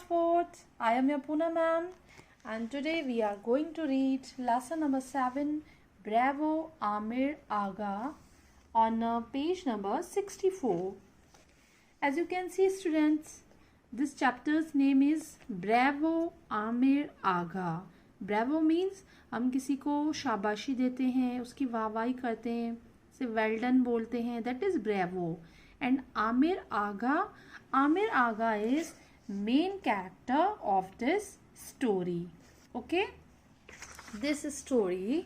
4th. I am your Poona ma'am, and today we are going to read lesson number 7, Bravo Amir Aga, on page number 64. As you can see, students, this chapter's name is Bravo Amir Aga. Bravo means हम किसी को शाबाशी देते हैं, उसकी वाहवाही करते हैं, उसे वेल डन बोलते हैं, that is bravo. And Amir Agha is main character of this story. Okay, this story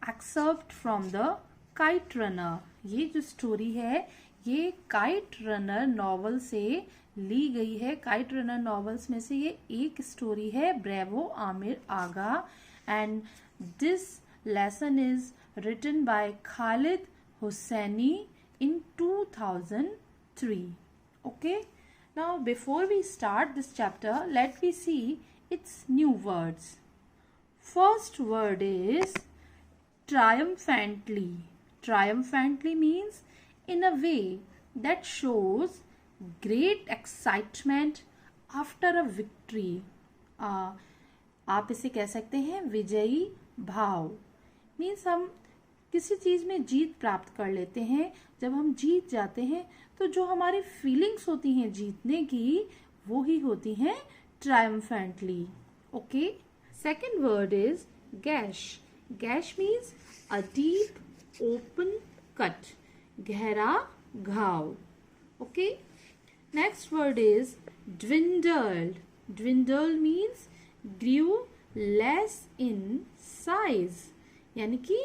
except from the kite runner. ये जो स्टोरी है ये काइट रनर नॉवल से ली गई है. काइट रनर नॉवेल्स में से ये एक स्टोरी है, bravo Amir Agha. And this lesson is written by Khaled Hosseini in 2003. Okay, now before we start this chapter, let me see its new words. First word is triumphantly. Triumphantly means in a way that shows great excitement after a victory. आप इसे कह सकते हैं विजयी भाव. Means हम किसी चीज में जीत प्राप्त कर लेते हैं. जब हम जीत जाते हैं तो जो हमारी फीलिंग्स होती हैं जीतने की वो ही होती हैं triumphantly. Okay, second word is gash. Gash means a deep open cut, गहरा घाव. Okay, next word is dwindled. Dwindled means grew less in size, यानी कि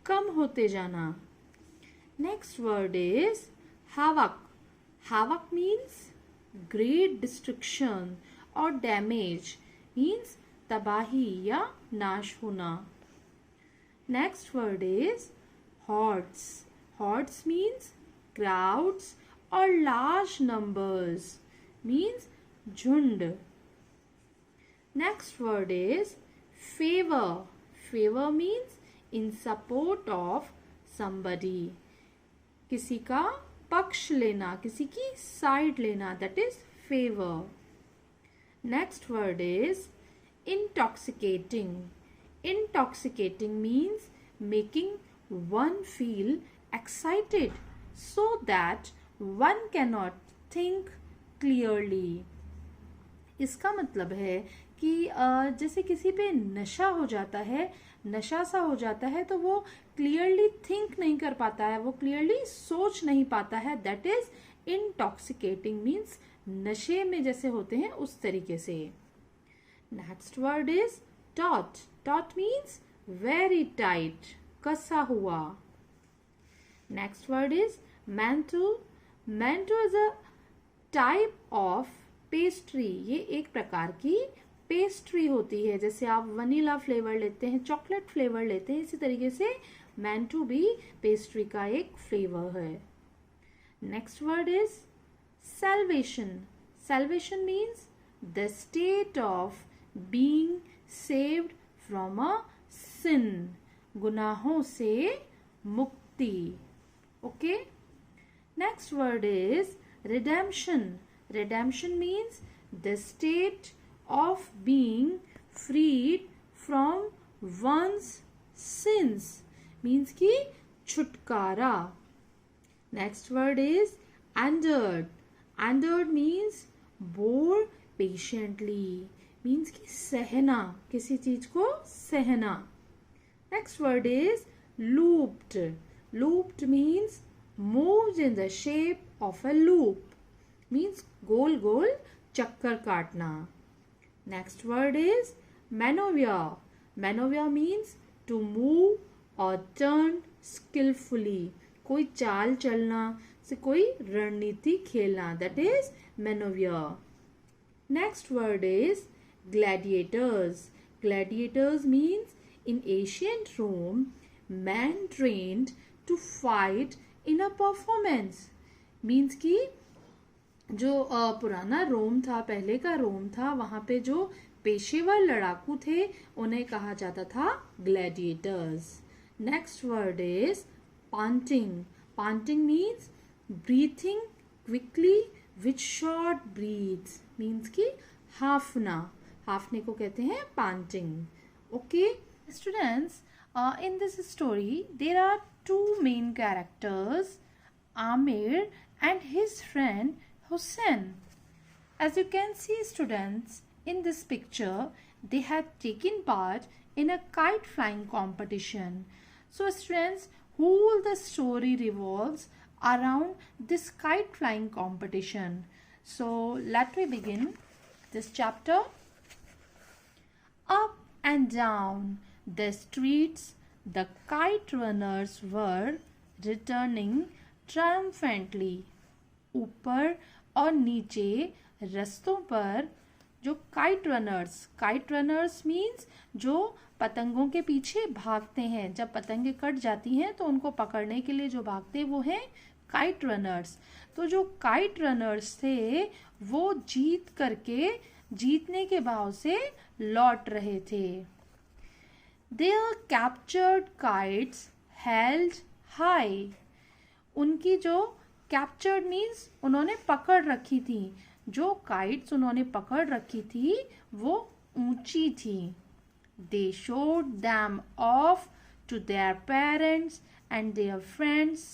कम होते जाना. Next word is havoc. Havoc means great destruction और damage, means तबाही या नाश होना. Next word is hordes. Hordes means crowds or large numbers, means झुंड. Next word is favor. Favor means in support of somebody. किसी का पक्ष लेना, किसी की साइड लेना, that is favor. Next word is intoxicating. Intoxicating means making one feel excited so that one cannot think clearly. इसका मतलब है कि जैसे किसी पे नशा हो जाता है, नशा सा हो जाता है तो वो क्लियरली थिंक नहीं कर पाता है, वो क्लियरली सोच नहीं पाता है. दैट इज इंटॉक्सिकेटिंग, मीन्स नशे में जैसे होते हैं उस तरीके से. Next word is taut. Taut means very tight, कसा हुआ. Next word is mantou. Mantou is a type of pastry. ये एक प्रकार की पेस्ट्री होती है. जैसे आप वनीला फ्लेवर लेते हैं, चॉकलेट फ्लेवर लेते हैं, इसी तरीके से मैंटू भी पेस्ट्री का एक फ्लेवर है. Next word is salvation. Salvation means the state of being saved from a sin, गुनाहों से मुक्ति. Okay, next word is redemption. Redemption means the state of being freed from one's sins, means कि छुटकारा. Next word is endured. Endured means bore patiently, means कि सहना, किसी चीज को सहना. Next word is looped. Looped means moved in the shape of a loop, means गोल गोल चक्कर काटना. Next word is manoeuvre. Manoeuvre means to move और टर्न स्किलफुली, कोई चाल चलना से कोई रणनीति खेलना, that is manoeuvre. Next word is gladiators. Gladiators means in ancient Rome man trained to fight in a performance, means की जो पुराना रोम था, पहले का रोम था, वहां पे जो पेशेवर लड़ाकू थे उन्हें कहा जाता था Gladiators. Next word is panting. Panting means breathing quickly with short breaths, means कि हाफना, हाफने को कहते हैं panting. Okay, students, in this story there are two main characters, Amir and his friend Hussein. As you can see, students, in this picture they have taken part in a kite flying competition. So students, whole the story revolves around this kite flying competition. So let me begin this chapter. Up and down the streets the kite runners were returning triumphantly. ऊपर और नीचे रस्तों पर जो kite runners means जो पतंगों के पीछे भागते हैं, जब पतंगे कट जाती हैं तो उनको पकड़ने के लिए जो भागते हैं वो हैं काइट रनर्स. तो जो काइट रनर्स थे वो जीतने के भाव से लौट रहे थे. Their captured kites held high. उनकी जो captured means उन्होंने पकड़ रखी थी, जो काइट्स उन्होंने पकड़ रखी थी वो ऊंची थी. They showed them off to their parents and their friends,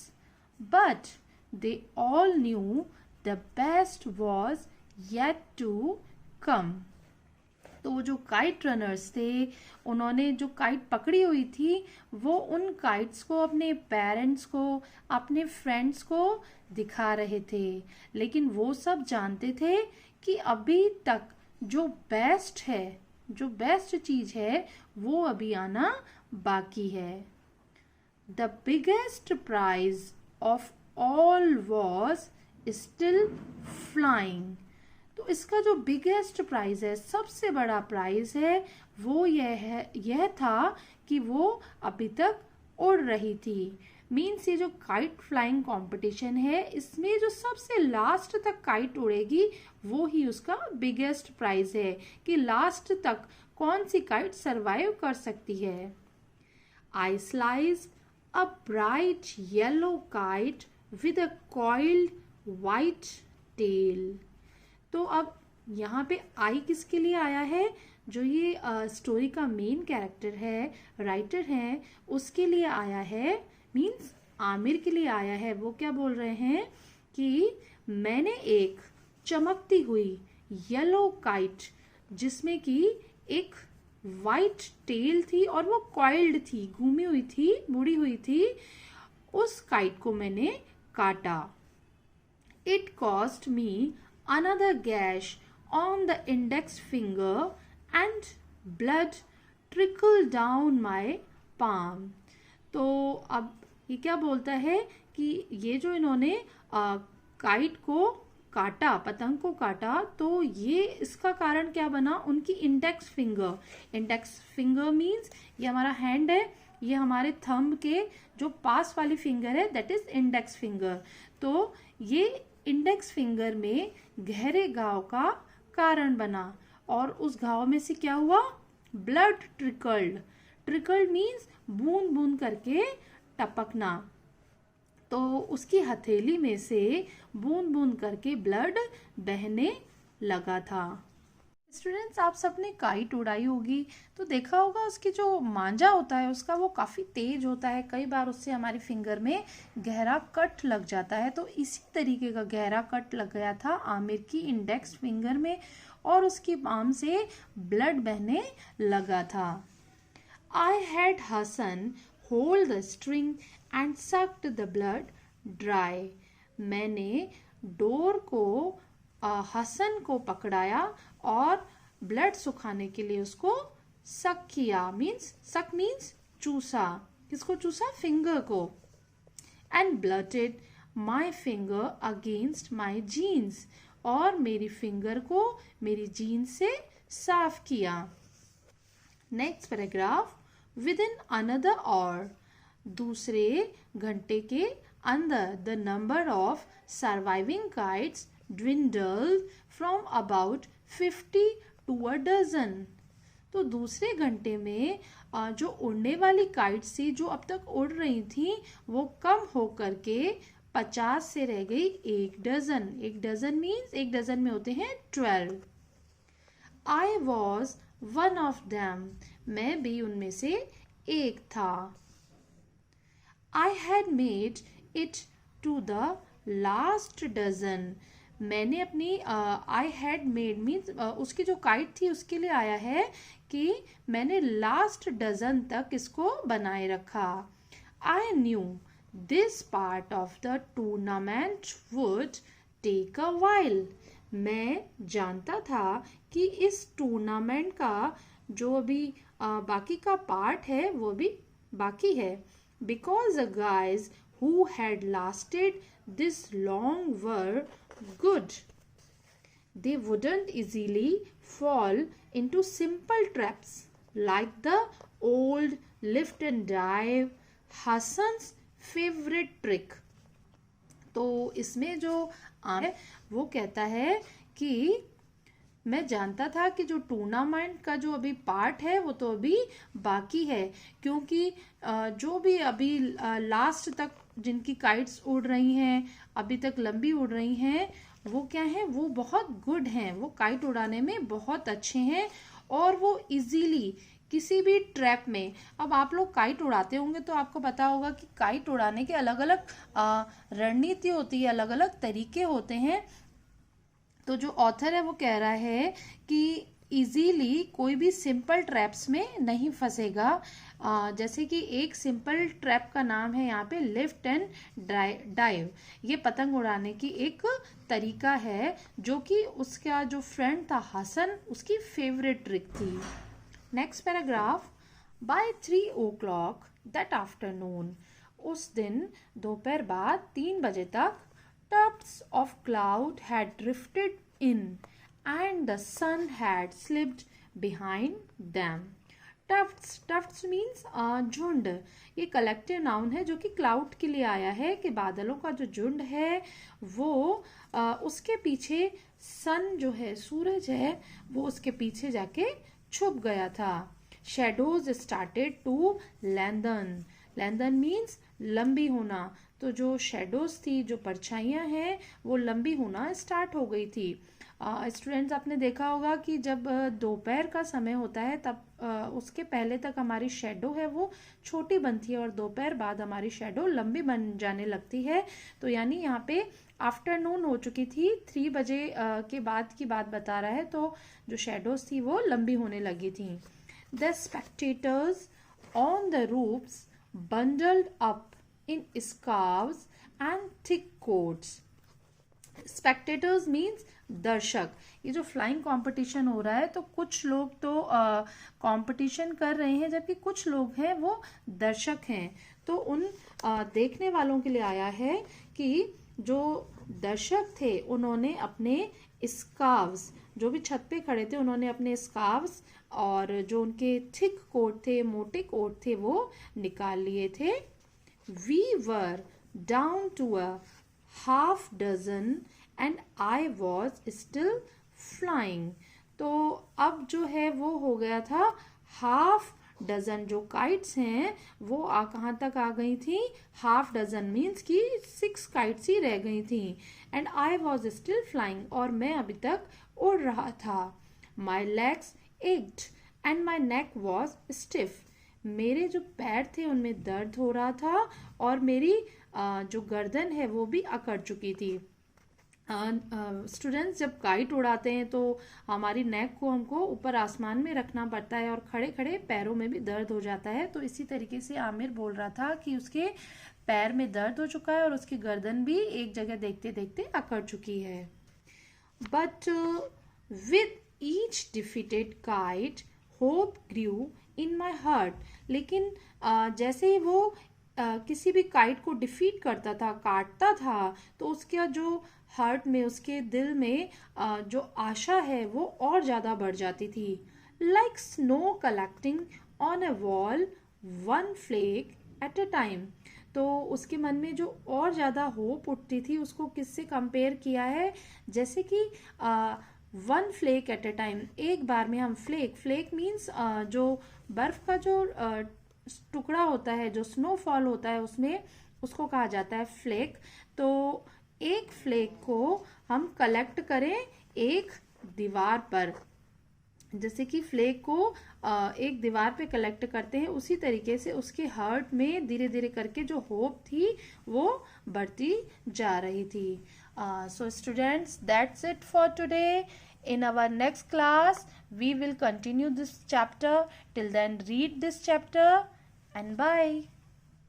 but they all knew the best was yet to come. तो जो काइट रनर्स थे उन्होंने जो काइट पकड़ी हुई थी वो उन काइट्स को अपने पेरेंट्स को, अपने फ्रेंड्स को दिखा रहे थे, लेकिन वो सब जानते थे कि अभी तक जो बेस्ट चीज है वो अभी आना बाकी है. The biggest prize of all was still flying. तो इसका जो बिगेस्ट प्राइज है, सबसे बड़ा प्राइज है, वो यह था कि वो अभी तक उड़ रही थी. मीन्स ये जो काइट फ्लाइंग कंपटीशन है इसमें जो सबसे लास्ट तक काइट उड़ेगी वो ही उसका बिगेस्ट प्राइज है कि लास्ट तक कौन सी काइट सरवाइव कर सकती है. I slice a bright yellow kite with a coiled white tail. तो अब यहाँ पे आई किसके लिए आया है, जो ये स्टोरी का मेन कैरेक्टर है, राइटर है, उसके लिए आया है, मीन्स आमिर के लिए आया है. वो क्या बोल रहे हैं कि मैंने एक चमकती हुई येलो काइट जिसमें कि एक वाइट टेल थी और वो कॉइल्ड थी, घूमी हुई थी, मुड़ी हुई थी, उस काइट को मैंने काटा. It cost me another gash on the index finger and blood trickled down my palm. तो अब ये क्या बोलता है कि ये जो इन्होंने काइट को काटा, पतंग को काटा, तो ये इसका कारण क्या बना, उनकी इंडेक्स फिंगर मीन्स ये हमारा हैंड है, ये हमारे थंब के जो पास वाली फिंगर है दैट इज इंडेक्स फिंगर. तो ये इंडेक्स फिंगर में गहरे घाव का कारण बना और उस घाव में से क्या हुआ, ब्लड ट्रिकल्ड मीन्स बूंद बूंद करके टपकना. तो उसकी हथेली में से बूंद बूंद करके ब्लड बहने लगा था. स्टूडेंट्स, आप सबने काइट उड़ाई होगी तो देखा होगा उसकी जो मांझा होता है उसका वो काफ़ी तेज होता है, कई बार उससे हमारी फिंगर में गहरा कट लग जाता है. तो इसी तरीके का गहरा कट लग गया था आमिर की इंडेक्स फिंगर में और उसकी पाम से ब्लड बहने लगा था. I had Hassan hold the string and sucked the blood dry. मैंने डोर को हसन को पकड़ाया और ब्लड सुखाने के लिए उसको सक किया. सक मीन्स चूसा. किसको चूसा, फिंगर को. And blotted my finger against my jeans. और मेरी फिंगर को मेरी जीन्स से साफ किया. Next paragraph. Within another hour. दूसरे घंटे के अंदर the number of surviving kites dwindled from about 50 to a dozen. तो दूसरे घंटे में जो उड़ने वाली काइट्स थी जो अब तक उड़ रही थी वो कम होकर के 50 से रह गई 1 डजन. 1 डजन मीन्स 1 डजन में होते हैं 12. I was one of them. मैं भी उनमें से एक था. I had made it to the last dozen. मैंने अपनी I had made means उसकी जो काइट थी उसके लिए आया है कि मैंने लास्ट डजन तक इसको बनाए रखा. I knew this part of the tournament would take a while. मैं जानता था कि इस टूर्नामेंट का जो अभी बाकी का पार्ट है वो भी बाकी है. Because the guys who had lasted this long were good. They wouldn't easily fall into simple traps like the old lift and dive, Hassan's favorite trick. तो इसमें जो है वो कहता है कि मैं जानता था कि जो टूर्नामेंट का जो अभी पार्ट है वो तो अभी बाकी है, क्योंकि जो भी अभी लास्ट तक जिनकी काइट्स उड़ रही हैं, अभी तक लंबी उड़ रही हैं, वो क्या है, वो बहुत गुड हैं, वो काइट उड़ाने में बहुत अच्छे हैं और वो इजीली किसी भी ट्रैप में. अब आप लोग काइट उड़ाते होंगे तो आपको पता होगा कि काइट उड़ाने के अलग अलग रणनीति होती है, अलग अलग तरीके होते हैं. तो जो ऑथर है वो कह रहा है कि इजीली कोई भी सिंपल ट्रैप्स में नहीं फंसेगा. जैसे कि एक सिंपल ट्रैप का नाम है यहाँ पे लिफ्ट एंड डाइव. ये पतंग उड़ाने की एक तरीका है जो कि उसका जो फ्रेंड था हसन, उसकी फेवरेट ट्रिक थी. Next paragraph. By 3 o'clock that afternoon. उस दिन दोपहर बाद 3 बजे तक tufts of cloud had drifted in and the sun had slipped behind them. Tufts means झुंड. ये कलेक्टिव नाउन है जो कि क्लाउड के लिए आया है कि बादलों का जो झुंड है वो उसके पीछे सन जो है, सूरज है, वो उसके पीछे जाके छुप गया था. Shadows started to lengthen. Lengthen means लंबी होना. तो जो शेडोज थी, जो परछाइयाँ हैं, वो लंबी होना स्टार्ट हो गई थी. स्टूडेंट्स, आपने देखा होगा कि जब दोपहर का समय होता है तब उसके पहले तक हमारी शेडो है वो छोटी बनती है और दोपहर बाद हमारी शेडो लंबी बन जाने लगती है. तो यानी यहाँ पे आफ्टरनून हो चुकी थी, 3 बजे के बाद की बात बता रहा है, तो जो शेडोज थी वो लंबी होने लगी थी. The spectators on the roofs bundled up in scarves and thick coats. Spectators means दर्शक. ये जो फ्लाइंग कंपटीशन हो रहा है तो कुछ लोग तो कंपटीशन कर रहे हैं जबकि कुछ लोग हैं वो दर्शक हैं. तो उन देखने वालों के लिए आया है कि जो दर्शक थे उन्होंने अपने स्कार्व्स, जो भी छत पे खड़े थे उन्होंने अपने स्कार्व्स और जो उनके थिक कोट थे, मोटे कोट थे, वो निकाल लिए थे. We were down to a half dozen and I was still flying. तो अब जो है वो हो गया था हाफ डजन. जो काइट्स हैं वो कहाँ तक आ गई थी, हाफ डजन मीन्स कि 6 काइट्स ही रह गई थी. And I was still flying, और मैं अभी तक उड़ रहा था. My legs ached and my neck was stiff. मेरे जो पैर थे उनमें दर्द हो रहा था और मेरी जो गर्दन है वो भी अकड़ चुकी थी. स्टूडेंट्स, जब काइट उड़ाते हैं तो हमारी नेक को हमको ऊपर आसमान में रखना पड़ता है और खड़े खड़े पैरों में भी दर्द हो जाता है. तो इसी तरीके से आमिर बोल रहा था कि उसके पैर में दर्द हो चुका है और उसकी गर्दन भी एक जगह देखते देखते अकड़ चुकी है. But with each defeated kite hope grew in my heart. लेकिन जैसे ही वो किसी भी काइट को डिफीट करता था, काटता था, तो उसका जो हार्ट में, उसके दिल में जो आशा है वो और ज़्यादा बढ़ जाती थी. Like snow collecting on a wall, one flake at a time. तो उसके मन में जो और ज़्यादा होप उठती थी उसको किससे कंपेयर किया है, जैसे कि 1 फ्लेक एट अ टाइम, एक बार में हम फ्लेक मीन्स जो बर्फ का जो टुकड़ा होता है, जो स्नोफॉल होता है, उसमें उसको कहा जाता है फ्लेक. तो एक फ्लेक को हम कलेक्ट करें एक दीवार पर. जैसे कि फ्लेक को एक दीवार पे कलेक्ट करते हैं, उसी तरीके से उसके हार्ट में धीरे धीरे करके जो होप थी वो बढ़ती जा रही थी. So students, that's it for today. In our next class we will continue this chapter. Till then, read this chapter and bye.